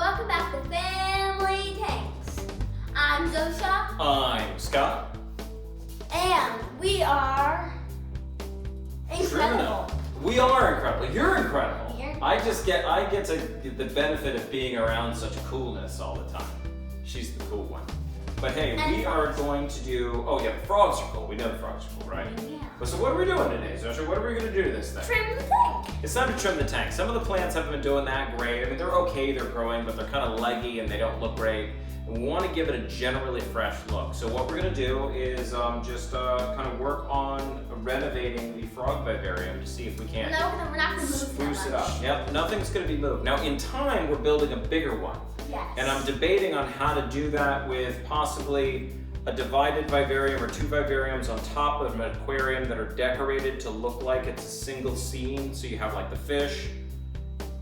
Welcome back to Family Tanks. I'm Zosha. I'm Scott. And we are incredible. We are incredible. You're incredible. You're I get to get the benefit of being around such coolness all the time. She's the cool one. But hey, and we are going to do, oh yeah, the frogs are cool. We know the frogs are cool, right? Yeah. But so what are we doing today, Zosha? What are we going to do to this thing? Trim the tank. It's time to trim the tank. Some of the plants haven't been doing that great. I mean, they're okay, they're growing, but they're kind of leggy and they don't look great. And we want to give it a generally fresh look. So what we're going to do is just kind of work on renovating the frog vivarium to see if we can No, we're not going to move spruce that it much. up. Yep, nothing's going to be moved. Now, in time, we're building a bigger one. Yes. And I'm debating on how to do that with possibly a divided vivarium or two vivariums on top of an aquarium that are decorated to look like it's a single scene. So you have like the fish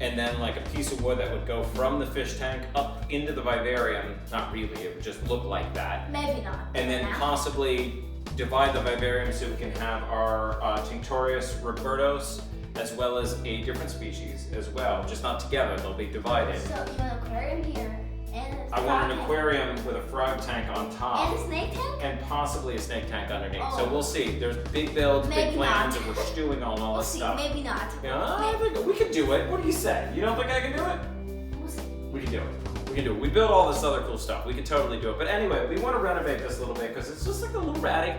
and then like a piece of wood that would go from the fish tank up into the vivarium. Not really, it would just look like that. Maybe not. And then possibly divide the vivarium so we can have our Tinctorius Robertus as well as a different species as well. Just not together, they'll be divided. So you want an aquarium here and a I want an frog aquarium with a frog tank on top. tank. And a snake tank? And possibly a snake tank underneath. So Oh. we'll see. There's big builds, Maybe big plans, not. and we're stewing on all We'll this see. stuff. Maybe not. Yeah, I think we can do it. What do you say? You don't think I can do it? We'll see. We can do it. We can do it. We build all this other cool stuff. We can totally do it. But anyway, we want to renovate this a little bit because it's just like a little ratty,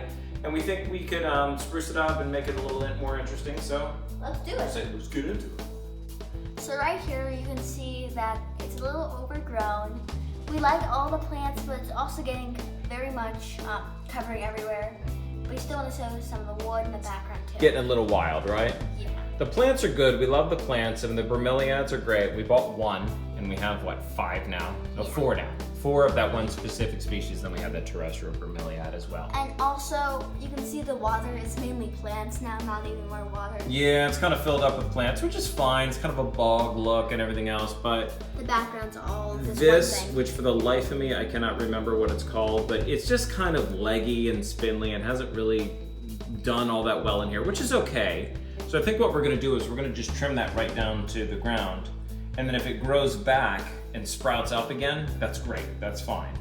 and we think we could spruce it up and make it a little bit more interesting. So Let's do let's get into it. So right here you can see that it's a little overgrown. We like all the plants, but it's also getting very much covering everywhere. We still want to show some of the wood in the background too. Getting a little wild, right? Yeah. The plants are good. We love the plants, and the bromeliads are great. We bought one, and we have what, 5 now? No, 4 now. 4 of that one specific species. Then we have the terrestrial bromeliad as well. And also, you can see the water is mainly plants now, not even more water. Yeah, it's kind of filled up with plants, which is fine. It's kind of a bog look and everything else, but The background's all this this, one thing. which for the life of me, I cannot remember what it's called, but it's just kind of leggy and spindly and hasn't really done all that well in here, which is okay. So I think what we're gonna do is we're gonna just trim that right down to the ground. And then if it grows back and sprouts up again, that's great, that's fine.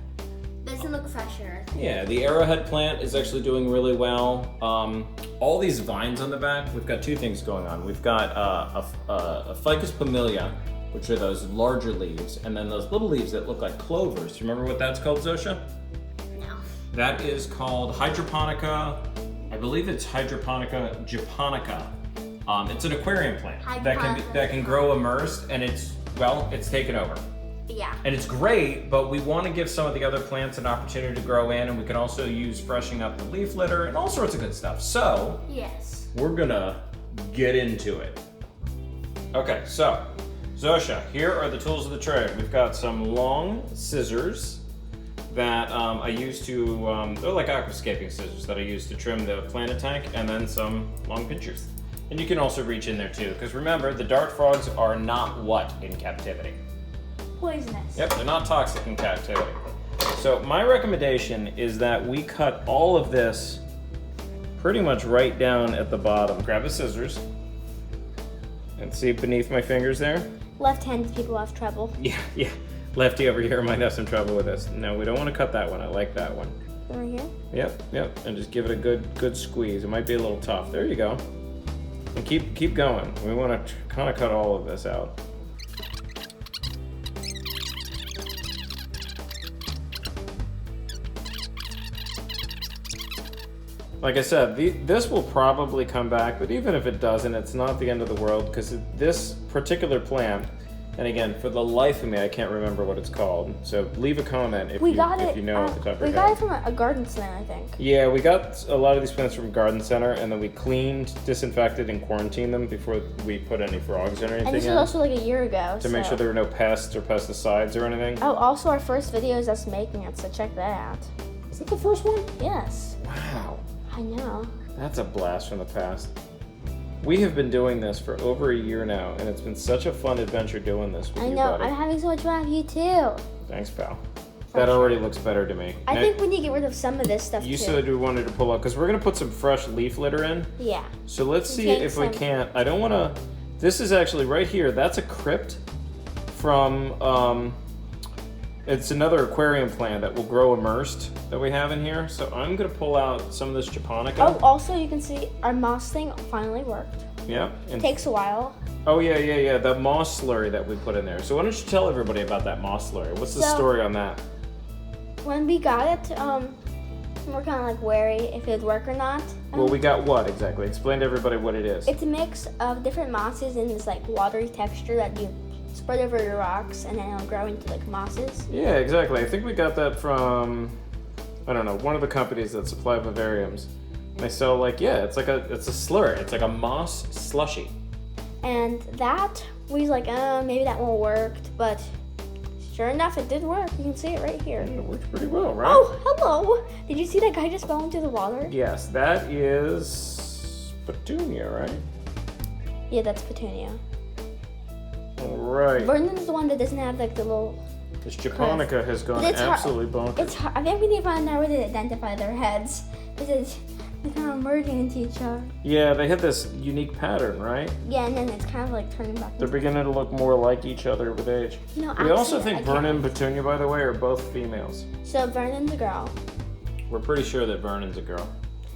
Doesn't look fresher. Yeah, the arrowhead plant is actually doing really well. All these vines on the back, we've got 2 things going on. We've got a ficus pomilia, which are those larger leaves, and then those little leaves that look like clovers. Do you remember what that's called, Zosha? No. That is called hydroponica. I believe it's hydroponica japonica. It's an aquarium plant that can grow immersed, and it's taken over. Yeah. And it's great, but we want to give some of the other plants an opportunity to grow in, and we can also use freshening up the leaf litter and all sorts of good stuff. So Yes. we're gonna get into it. Okay, so Zosha, here are the tools of the trade. We've got some long scissors that I use to, they're like aquascaping scissors that I use to trim the planet tank, and then some long pinchers. And you can also reach in there too, because remember, the dart frogs are not what in captivity? Poisonous. Yep, they're not toxic in captivity. So my recommendation is that we cut all of this pretty much right down at the bottom. Grab the scissors and see beneath my fingers there? Left-handed people have trouble. Yeah. Lefty over here might have some trouble with this. No, we don't want to cut that one. I like that one. Right here? Yep. And just give it a good squeeze. It might be a little tough. There you go. And keep going. We want to kind of cut all of this out. Like I said, this will probably come back, but even if it doesn't, it's not the end of the world, because this particular plant, and again, for the life of me, I can't remember what it's called. So leave a comment if you know off the top of your head. We got it from a garden center, I think. Yeah, we got a lot of these plants from Garden Center, and then we cleaned, disinfected, and quarantined them before we put any frogs or anything And this was also like a year ago. to make sure there were no pests or pesticides or anything. Oh, also our first video is us making it, so check that out. Is that the first one? Yes. Wow. I know. That's a blast from the past. We have been doing this for over a year now, and it's been such a fun adventure doing this with I you, know. buddy. I'm having so much fun with you too. Thanks, pal. That already looks better to me. I Now, think we need to get rid of some of this stuff you too. said we wanted to pull up, because we're going to put some fresh leaf litter in. Yeah. So let's see take if we some- can't. I don't want to. This is actually right here. That's a crypt from It's another aquarium plant that will grow immersed that we have in here. So I'm gonna pull out some of this japonica. Oh, also you can see our moss thing finally worked. Yeah. It takes a while. Oh yeah. The moss slurry that we put in there. So why don't you tell everybody about that moss slurry? What's the story on that? When we got it, we're kind of like wary if it would work or not. Well, we got what exactly? Explain to everybody what it is. It's a mix of different mosses in this like watery texture that you spread over your rocks, and then it'll grow into like mosses. Yeah, exactly. I think we got that from, I don't know, one of the companies that supply vivariums. And they sell like, it's a slurry. It's like a moss slushy. And that, we was like, maybe that won't work, but sure enough, it did work. You can see it right here. Yeah, it works pretty well, right? Oh, hello! Did you see that guy just fell into the water? Yes, that is petunia, right? Yeah, that's petunia. All right. Vernon's the one that doesn't have like the little... This japonica has gone absolutely bonkers. It's hard. I think we need to find out where to identify their heads, because they're kind of merging into each other. Yeah, they have this unique pattern, right? Yeah, and then it's kind of like turning back. They're beginning to look more like each other with age. No, we also think Vernon and Petunia, by the way, are both females. So Vernon's a girl. We're pretty sure that Vernon's a girl.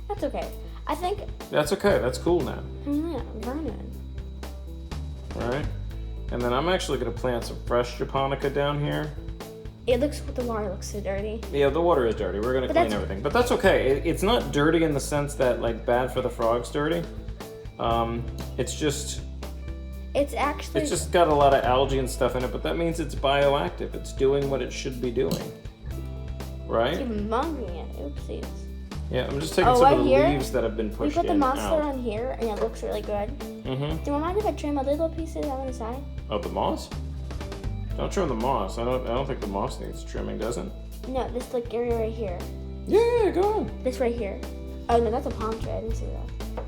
That's okay. I think... That's okay. That's cool now. Yeah, Vernon. All right. And then I'm actually going to plant some fresh japonica down here. The water looks so dirty. Yeah, the water is dirty. We're going to clean everything. But that's okay. It's not dirty in the sense that, like, bad for the frogs dirty. It's just... It's actually... It's just got a lot of algae and stuff in it, but that means it's bioactive. It's doing what it should be doing. Right? It's munging it. Oopsies. Yeah, I'm just taking some of the leaves that have been pushed in. We put the moss on here, and it looks really good. Mm-hmm. Do you mind if I trim a little pieces on the side? Oh, the moss? Don't trim the moss. I don't think the moss needs trimming, does it? No, this like area right here. Yeah, go on. This right here. Oh no, that's a palm tree. I didn't see that.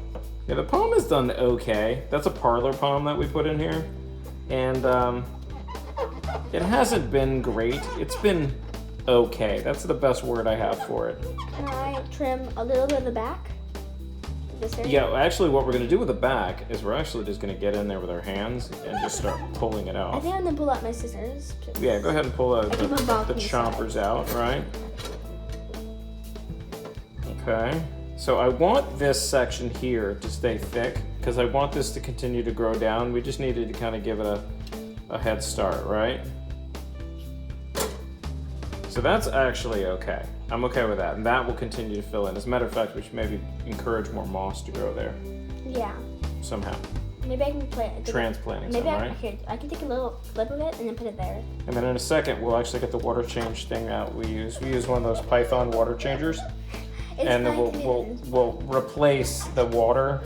Yeah, the palm is done okay. That's a parlor palm that we put in here, and it hasn't been great. It's been okay. That's the best word I have for it. Can I trim a little bit of the back? This area? Yeah, actually what we're going to do with the back is we're actually just going to get in there with our hands and just start pulling it I out. think I'm going to pull out my scissors. Yeah, go ahead and pull the chompers out, right? Okay. So I want this section here to stay thick because I want this to continue to grow down. We just needed to kind of give it a head start, right? So that's actually okay. I'm okay with that, and that will continue to fill in. As a matter of fact, we should maybe encourage more moss to grow there. Yeah. Somehow. Maybe I can plant transplanting maybe some, right? I can take a little flip of it and then put it there. And then in a second, we'll actually get the water change thing out. We use one of those Python water changers, and then we'll replace the water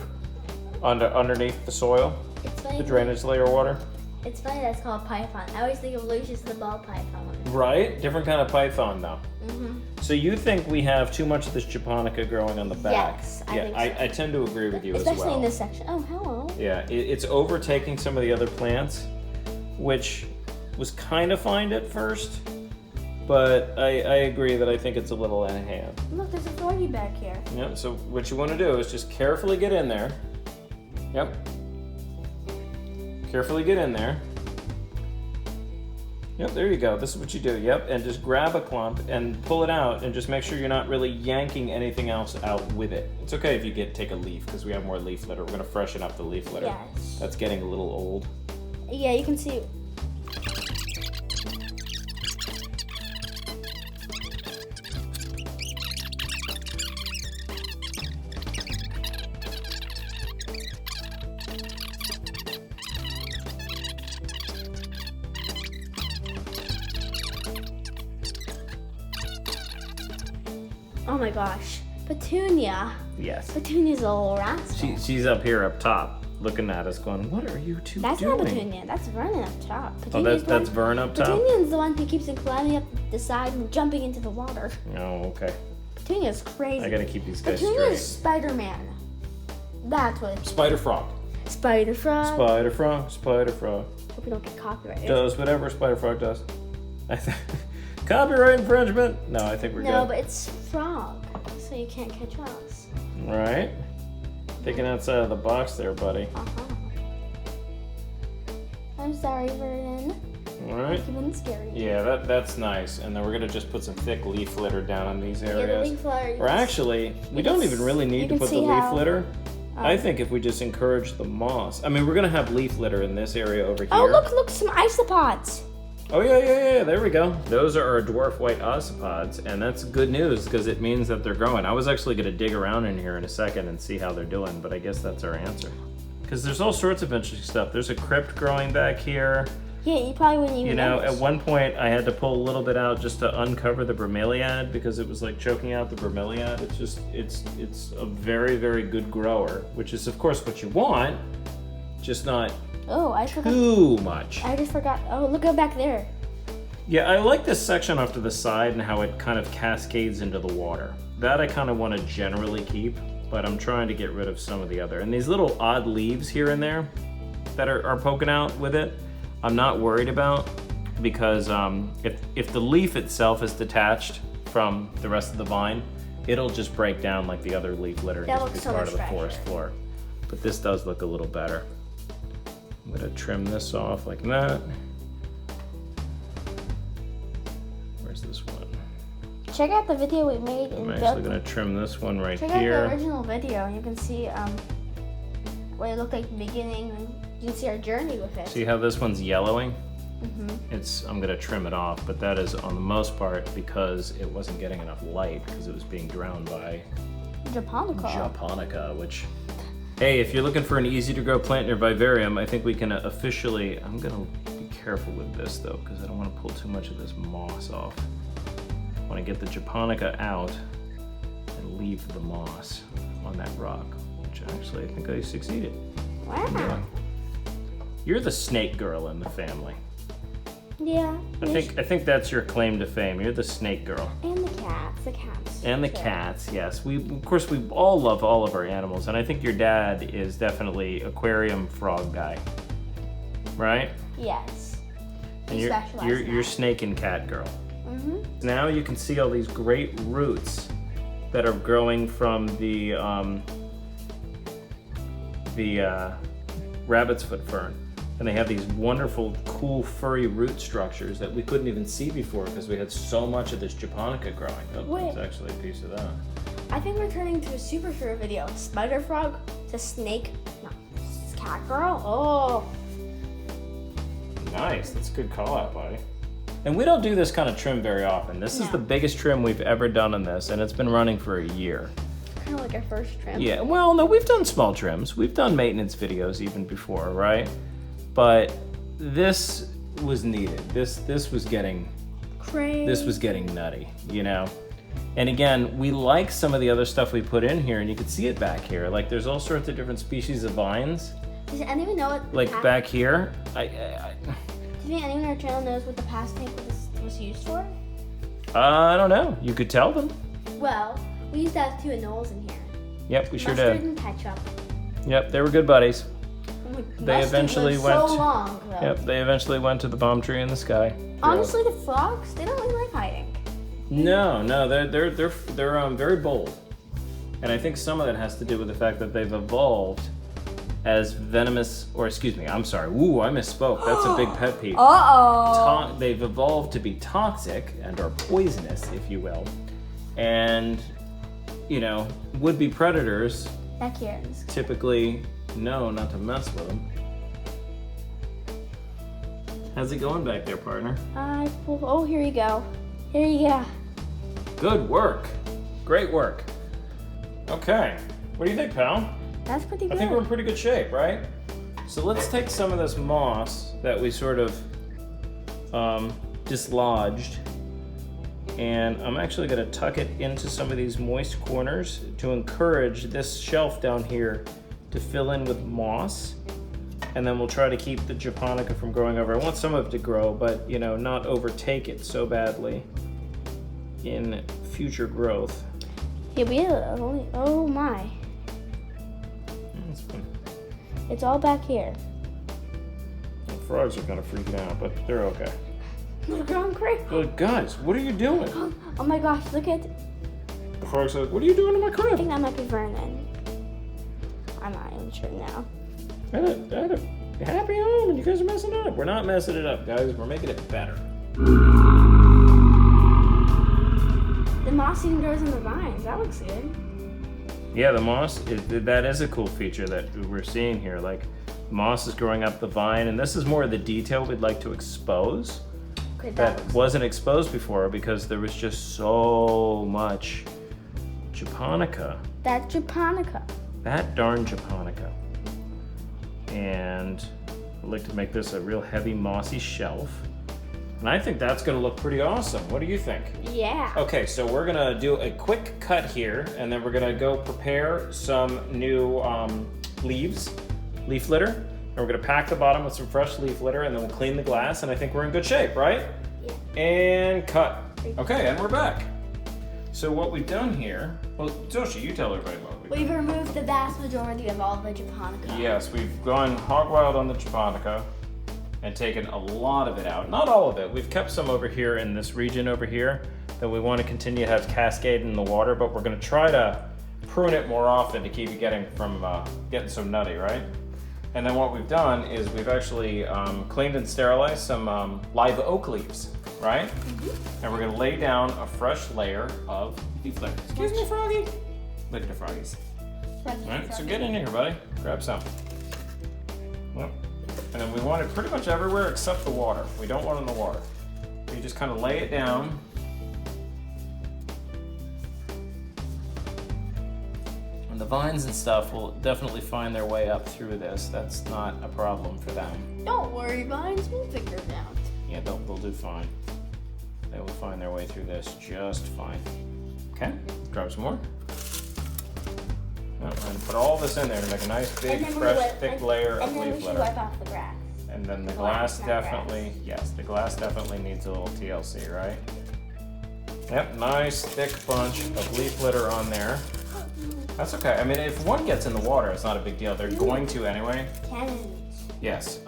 underneath the soil, the drainage layer water. It's funny that's called python. I always think of Lucius the ball python. Right? Different kind of python, though. Mm-hmm. So you think we have too much of this japonica growing on the back? Yes, I think so. I tend to agree with you as well. Especially in this section. Oh, hello. Yeah, it's overtaking some of the other plants, which was kind of fine at first, but I agree that I think it's a little in hand. Look, there's a froggy back here. Yep, so what you want to do is just carefully get in there. Yep. Carefully get in there. Yep, there you go. This is what you do. Yep, and just grab a clump and pull it out, and just make sure you're not really yanking anything else out with it. It's okay if you take a leaf, because we have more leaf litter. We're going to freshen up the leaf litter. Yes. That's getting a little old. Yeah, you can see. Oh my gosh, Petunia. Yes. Petunia's a little rascal. She's up here up top, looking at us, going, "What are you two That's doing?" Not Petunia. That's Vernon up top. Oh, that's Vern up top. Petunia's the one who keeps climbing up the side and jumping into the water. Oh, okay. Petunia's crazy. I gotta keep these guys Petunia's straight. Spider-Man. That's what. Spider frog. Spider frog. Spider frog. Spider frog. Hope we don't get copyrighted. Does whatever spider frog does. Copyright infringement? No, I think we're good. No, but it's frog, so you can't catch us. Right. Thinking outside of the box there, buddy. Uh-huh. I'm sorry, Vernon. All right. Even scary. Yeah, that's nice. And then we're gonna just put some thick leaf litter down on these Yeah, areas. the leaf litter. Or actually, we don't even really need to put the leaf litter. I think if we just encourage the moss. I mean, we're gonna have leaf litter in this area over here. Oh, look, some isopods. Oh yeah, there we go. Those are our dwarf white isopods, and that's good news because it means that they're growing. I was actually gonna dig around in here in a second and see how they're doing, but I guess that's our answer. Because there's all sorts of interesting stuff. There's a crypt growing back here. Yeah, you probably wouldn't even You know, notice. at one point I had to pull a little bit out just to uncover the bromeliad because it was like choking out the bromeliad. It's a very, very good grower, which is of course what you want, just not too much. I just forgot. Oh, look back there. Yeah, I like this section off to the side and how it kind of cascades into the water. That I kind of want to generally keep, but I'm trying to get rid of some of the other. And these little odd leaves here and there that are poking out with it, I'm not worried about because if the leaf itself is detached from the rest of the vine, it'll just break down like the other leaf litter and just be part of the forest floor. But this does look a little better. I'm gonna trim this off like that. Where's this one? Check out the video we made. I'm actually gonna trim this one right here. Check out the original video and you can see what it looked like in the beginning. You can see our journey with it. See how this one's yellowing? Mm-hmm. I'm gonna trim it off, but that is on the most part because it wasn't getting enough light because it was being drowned by japonica, which, hey, if you're looking for an easy to grow plant in your vivarium, I think we can officially, I'm gonna be careful with this though because I don't want to pull too much of this moss off. I want to get the japonica out and leave the moss on that rock, which actually I think I succeeded. Wow. You're the snake girl in the family. Yeah. I think that's your claim to fame. You're the snake girl. And the cats. And the cats, yes. Of course we all love all of our animals, and I think your dad is definitely aquarium frog guy, right? Yes. And you're snake and cat girl. Mm-hmm. Now you can see all these great roots that are growing from the rabbit's foot fern. And they have these wonderful, cool, furry root structures that we couldn't even see before because we had so much of this japonica growing. Oh, there's actually a piece of that. I think we're turning to a superhero video. Spider frog to snake, no, cat girl. Oh. Nice, that's a good call out, buddy. And we don't do this kind of trim very often. This is the biggest trim we've ever done on this, and it's been running for a year. Kind of like our first trim. Yeah, well, no, we've done small trims. We've done maintenance videos even before, right? But this was needed. This was getting crazy. This was getting nutty, you know? And again, we like some of the other stuff we put in here, and you can see it back here. Like there's all sorts of different species of vines. Does anyone know what like back here? Do you think anyone on our channel knows what the past tank was used for? I don't know. You could tell them. Well, we used to have two anoles in here. Yep, we sure Mustard did. And ketchup. Yep, they were good buddies. They eventually went. So long, though. Yep, they eventually went to the palm tree in the sky. Honestly, the frogs, they don't really like hiding. No, they're very bold, and I think some of that has to do with the fact that they've evolved as venomous, or excuse me, I'm sorry. Ooh, I misspoke. That's a big pet peeve. Uh-oh. They've evolved to be toxic and are poisonous, if you will, and you know, would-be predators back here. typically know not to mess with them. How's it going back there, partner? Oh, here you go. Here you go. Good work. Great work. Okay. What do you think, pal? That's pretty good. I think we're in pretty good shape, right? So let's take some of this moss that we sort of dislodged, and I'm actually going to tuck it into some of these moist corners to encourage this shelf down here to fill in with moss, and then we'll try to keep the japonica from growing over. I want some of it to grow, but you know, not overtake it so badly in future growth. Yeah, we have only, oh my. That's fine. It's all back here. The frogs are kind of freaking out, but they're okay. They're going crazy. Well, guys, what are you doing? Oh my gosh, look at. The frog says, "What are you doing in my I crib?" think that might be Vernon. I'm not even sure now. I had a Happy home, and you guys are messing it up. We're not messing it up, guys. We're making it better. The moss even grows in the vines. That looks good. Yeah, the moss, that is a cool feature that we're seeing here. Like, moss is growing up the vine, and this is more of the detail we'd like to expose. Okay, That wasn't exposed before because there was just so much japonica. That's japonica. That darn japonica. And I'd like to make this a real heavy mossy shelf. And I think that's gonna look pretty awesome. What do you think? Yeah. Okay, so we're gonna do a quick cut here, and then we're gonna go prepare some new leaf litter. And we're gonna pack the bottom with some fresh leaf litter, and then we'll clean the glass, and I think we're in good shape, right? Yeah. And cut. Okay, and we're back. So what we've done here, well, Joshi, you tell everybody what we've done. We've removed the vast majority of all the japonica. Yes, we've gone hog wild on the japonica and taken a lot of it out. Not all of it. We've kept some over here in this region over here that we want to continue to have cascade in the water, but we're going to try to prune it more often to keep you getting so nutty, right? And then what we've done is we've actually cleaned and sterilized some live oak leaves, right? Mm-hmm. And we're going to lay down a fresh layer of leaf litter. Excuse me, Froggy. Look at the froggies. All right, so get in here, buddy. Grab some. Yep. And then we want it pretty much everywhere except the water. We don't want it in the water. You just kind of lay it down. And the vines and stuff will definitely find their way up through this. That's not a problem for them. Don't worry, vines. We'll figure it out. Yeah, they'll do fine. They will find their way through this just fine. Okay, grab some more. And put all this in there to make a nice, big, fresh, thick layer of leaf litter. And then we should wipe off the grass. And then the glass definitely, yes, the glass definitely needs a little TLC, right? Yep, nice, thick bunch of leaf litter on there. That's okay. I mean, if one gets in the water, it's not a big deal. They're going to anyway. Cannons. Yes,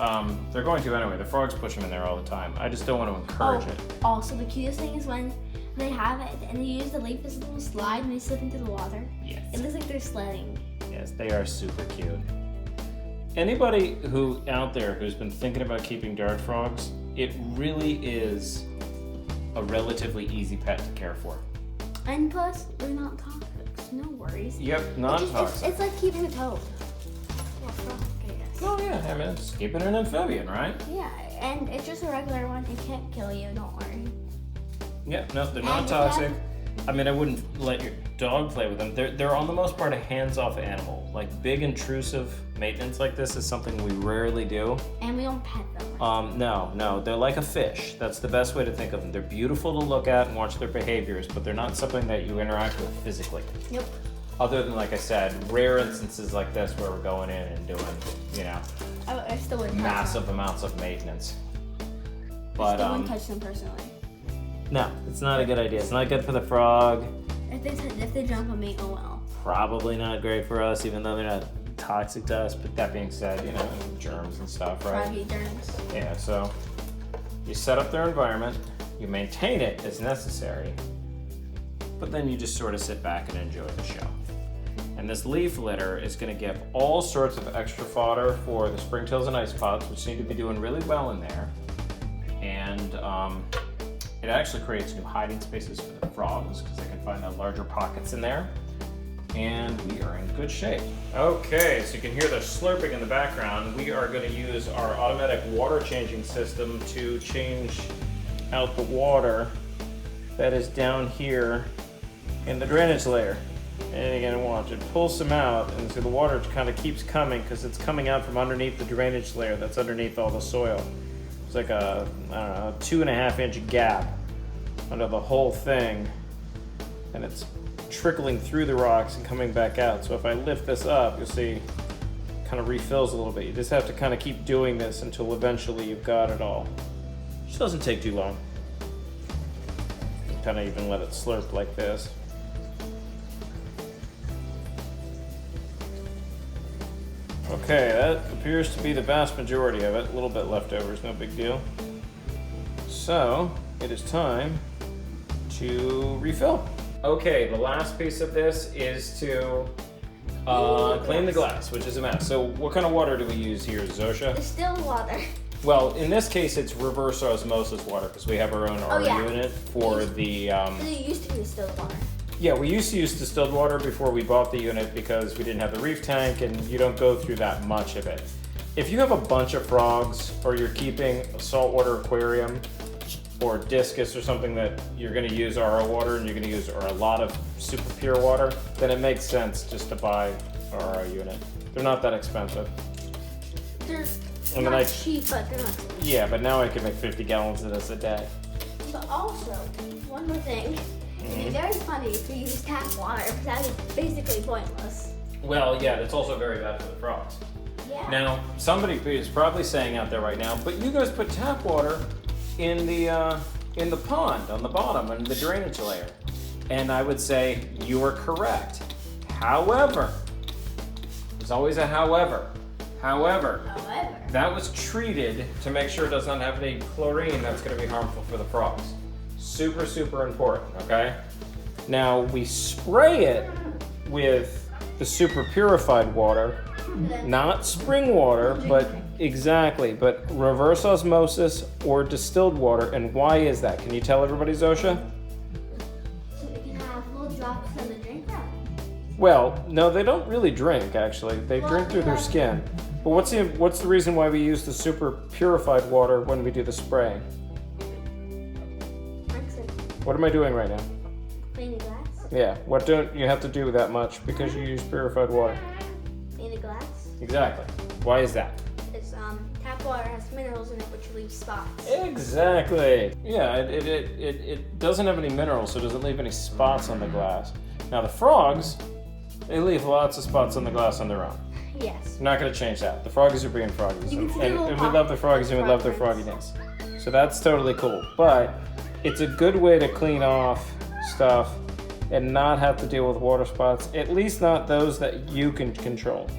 they're going to anyway. The frogs push them in there all the time. I just don't want to encourage it. Also, the cutest thing is when they have it and they use the leaf as a little slide and they slip into the water. Yes. It looks like they're sledding. Yes, they are super cute. Anybody who out there who's been thinking about keeping dart frogs, it really is a relatively easy pet to care for. And plus, they're not toxic, so no worries. Yep, not toxic. It's like keeping a toad. Well, frog, I guess. Oh yeah, I mean, it's keeping an amphibian, right? Yeah, and it's just a regular one. It can't kill you, don't worry. Yeah, no, they're not toxic. I mean, I wouldn't let your dog play with them. They're on the most part a hands-off animal. Like big intrusive maintenance like this is something we rarely do. And we don't pet them. No, they're like a fish. That's the best way to think of them. They're beautiful to look at and watch their behaviors, but they're not something that you interact with physically. Nope. Other than, like I said, rare instances like this where we're going in and doing, I still wouldn't massive amounts of maintenance. But I still wouldn't touch them personally. No, it's not a good idea. It's not good for the frog. If they jump on me, oh well. Probably not great for us, even though they're not toxic to us. But that being said, germs and stuff, right? Froggy germs. Yeah, so you set up their environment, you maintain it as necessary, but then you just sort of sit back and enjoy the show. And this leaf litter is going to give all sorts of extra fodder for the springtails and isopods, which seem to be doing really well in there. And it actually creates new hiding spaces for the frogs because they can find the larger pockets in there. And we are in good shape. Okay, so you can hear the slurping in the background. We are going to use our automatic water changing system to change out the water that is down here in the drainage layer. And again, watch, it pulls some out, and so the water kind of keeps coming because it's coming out from underneath the drainage layer that's underneath all the soil. It's like a, 2.5 inch gap under the whole thing, and it's trickling through the rocks and coming back out. So if I lift this up, you'll see it kind of refills a little bit. You just have to kind of keep doing this until eventually you've got it all. Which doesn't take too long. You kind of even let it slurp like this. Okay, that appears to be the vast majority of it. A little bit left over is no big deal. So, it is time to refill. Okay, the last piece of this is to Clean the glass, which is a mess. So what kind of water do we use here, Zosha? Distilled water. Well, in this case, it's reverse osmosis water because we have our own RO unit for the. It used to be distilled water. Yeah, we used to use distilled water before we bought the unit because we didn't have the reef tank and you don't go through that much of it. If you have a bunch of frogs or you're keeping a saltwater aquarium or discus or something that you're going to use RO water and you're going to use a lot of super pure water, then it makes sense just to buy a RO unit. They're not that expensive. They're And not cheap, but they're not cheap. Yeah, but now I can make 50 gallons of this a day. But also, one more thing. It'd be very funny if you use tap water, because that is basically pointless. Well, yeah, it's also very bad for the frogs. Yeah. Now, somebody is probably saying out there right now, but you guys put tap water in the pond on the bottom and the drainage layer. And I would say you are correct. However, there's always a however. However, that was treated to make sure it does not have any chlorine that's going to be harmful for the frogs. Super, super important, okay? Now, we spray it with the super purified water, not spring water, but but reverse osmosis or distilled water. And why is that? Can you tell everybody, Zosha? So we can have little drops in the drink from. Well, no, they don't really drink, actually. They drink through their skin. But what's the reason why we use the super purified water when we do the spraying? What am I doing right now? Clean the glass. Yeah, what don't you have to do that much because you use purified water? Clean the glass. Exactly. Why is that? It's tap water has minerals in it which leave spots. Exactly. Yeah, it doesn't have any minerals, so it doesn't leave any spots on the glass. Now the frogs, they leave lots of spots on the glass on their own. Yes. I'm not going to change that. The froggies are being froggies. You can see And the we little love the froggies and we love their frogginess. So that's totally cool. But it's a good way to clean off stuff and not have to deal with water spots, at least not those that you can control.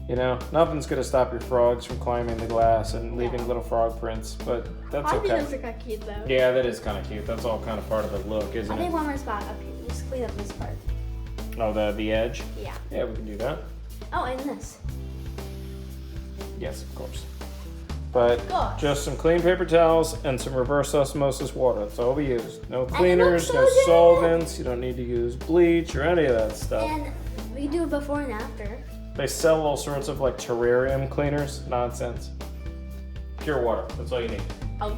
You know, nothing's going to stop your frogs from climbing the glass and leaving little frog prints, but that's I okay. think those are kind of cute though. Yeah, that is kind of cute. That's all kind of part of the look, isn't I think it? one more spot up here. Just clean up this part. Oh, the edge? Yeah. Yeah, we can do that. Oh, and this. Yes, of course. But Gosh. just some clean paper towels and some reverse osmosis water. That's all we use. No cleaners, so no good. solvents. You don't need to use bleach or any of that stuff. And we do it before and after. They sell all sorts of like terrarium cleaners. Nonsense. Pure water. That's all you need. Oh,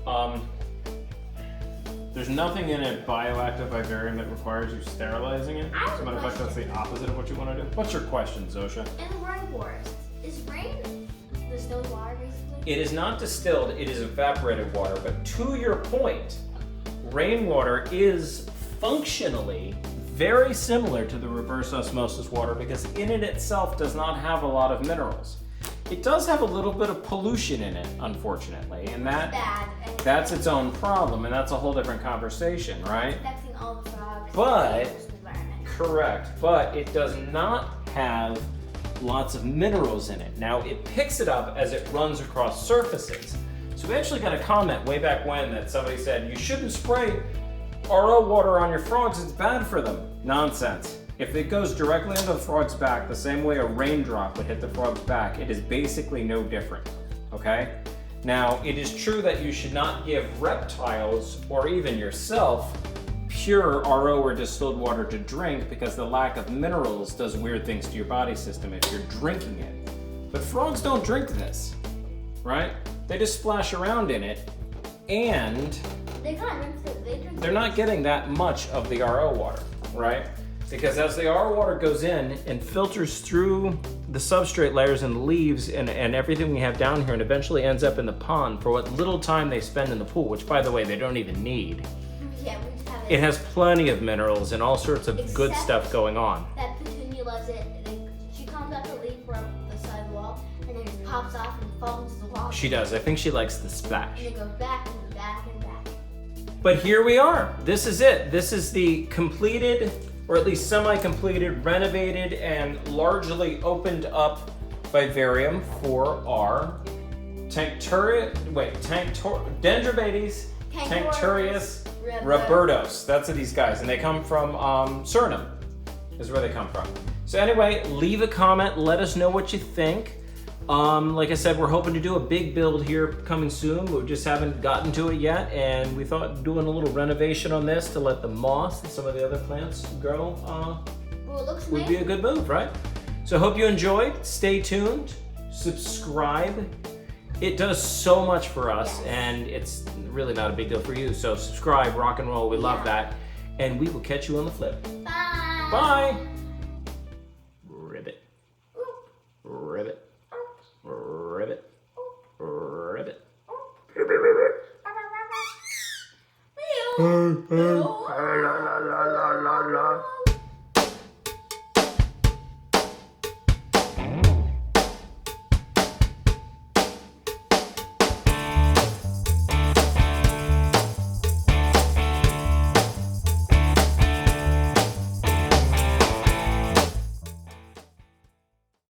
wow. There's nothing in a bioactive vivarium that requires you sterilizing it. As a matter of fact, that's the opposite of what you want to do. What's your question, Zosha? In the rainforest, is rain distilled water basically? It is not distilled, it is evaporated water. But to your point, rainwater is functionally very similar to the reverse osmosis water because in it itself does not have a lot of minerals. It does have a little bit of pollution in it, unfortunately, and that's its own problem, and that's a whole different conversation, right? Affecting all the frogs. But, in the environment. correct, but it does not have lots of minerals in it. Now, it picks it up as it runs across surfaces. So we actually got a comment way back when that somebody said, you shouldn't spray RO water on your frogs, it's bad for them. Nonsense. If it goes directly into the frog's back, the same way a raindrop would hit the frog's back, it is basically no different, okay? Now, it is true that you should not give reptiles, or even yourself, pure RO or distilled water to drink because the lack of minerals does weird things to your body system if you're drinking it. But frogs don't drink this, right? They just splash around in it, and They kind of rinse it. They drink they're not getting that much of the RO water, right? Because as the RO water goes in and filters through the substrate layers and the leaves and everything we have down here and eventually ends up in the pond for what little time they spend in the pool, which by the way, they don't even need. Yeah, we just have It has plenty of minerals and all sorts of good Except stuff going on. That Petunia loves it. And then she comes up to leaf from the side wall, and then it pops off and falls into the water. She does. I think she likes the splash. And it goes back and back and back. But here we are. This is it. This is the completed, or at least semi-completed, renovated, and largely opened up vivarium for our Dendrodates Tinctorius Robertus. That's these guys, and they come from Suriname, is where they come from. So anyway, leave a comment. Let us know what you think. Like I said, we're hoping to do a big build here coming soon. We just haven't gotten to it yet, and we thought doing a little renovation on this to let the moss and some of the other plants grow Well, it looks would be a good move, right? So hope you enjoyed. Stay tuned. Subscribe. It does so much for us, and it's really not a big deal for you. So subscribe, rock and roll. We love that. And we will catch you on the flip. Bye. Bye. Ribbit. Ribbit. Ribbit. Ribbit. Meow. La la la la la la.